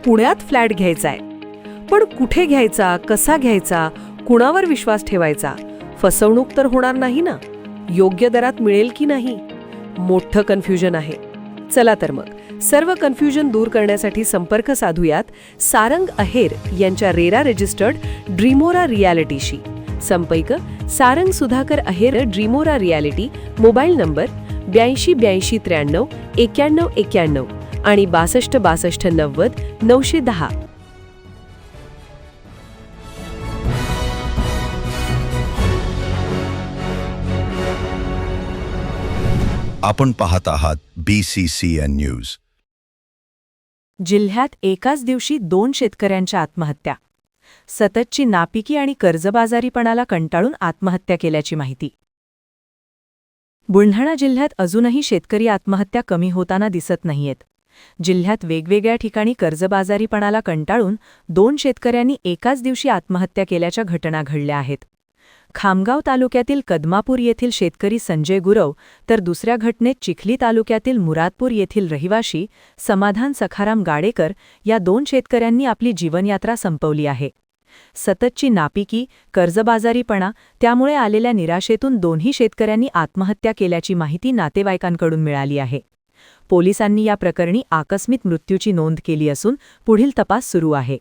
पुण्यात फ्लॅट घ्यायचाय. पण कुठे घ्यायचा, कसा घ्यायचा, कुणावर विश्वास ठेवायचा? फसवणूक तर होणार नाही ना? योग्य दरात मिळेल की नाही? मोठं कन्फ्युजन आहे. चला तर मग सर्व कन्फ्युजन दूर करण्यासाठी संपर्क साधूयात सारंग अहेर यांच्या रेरा रजिस्टर्ड ड्रीमोरा रियालिटीशी. संपर्क सारंग सुधाकर अहेर, ड्रीमोरा रियालिटी. मोबाईल नंबर 82 83 91 91 आणि 62 62 90 910. आपण पाहत आहात BCCN न्यूज. जिल्ह्यात एकाच दिवशी 2 शेतकऱ्यांच्या आत्महत्या. सततची नापिकी आणि कर्जबाजारीपणाला कंटाळून आत्महत्या केल्याची माहिती. बुलढाणा जिल्ह्यात अजूनही शेतकरी आत्महत्या कमी होताना दिसत नाहीयेत. जिल्ह्यात वेगवेगळ्या ठिकाणी कर्जबाजारीपणाला कंटाळून 2 शेतकऱ्यांनी एकाच दिवशी आत्महत्या केल्याच्या घटना घडल्या आहेत. खामगाव तालुक्यातील कदमापूर येथील शेतकरी संजय गुरव तर दुसऱ्या घटनेत चिखली तालुक्यातील मुरादपूर येथील रहिवाशी समाधान सखाराम गाडेकर या 2 शेतकऱ्यांनी आपली जीवनयात्रा संपवली आहे. सततची नापिकी, कर्जबाजारीपणा त्यामुळे आलेल्या निराशेतून दोन्ही शेतकऱ्यांनी आत्महत्या केल्याची माहिती नातेवाईकांकडून मिळाली आहे. पोलिसांनी या प्रकरणी आकस्मिक मृत्यूची नोंद केली असून पुढील तपास सुरू आहे.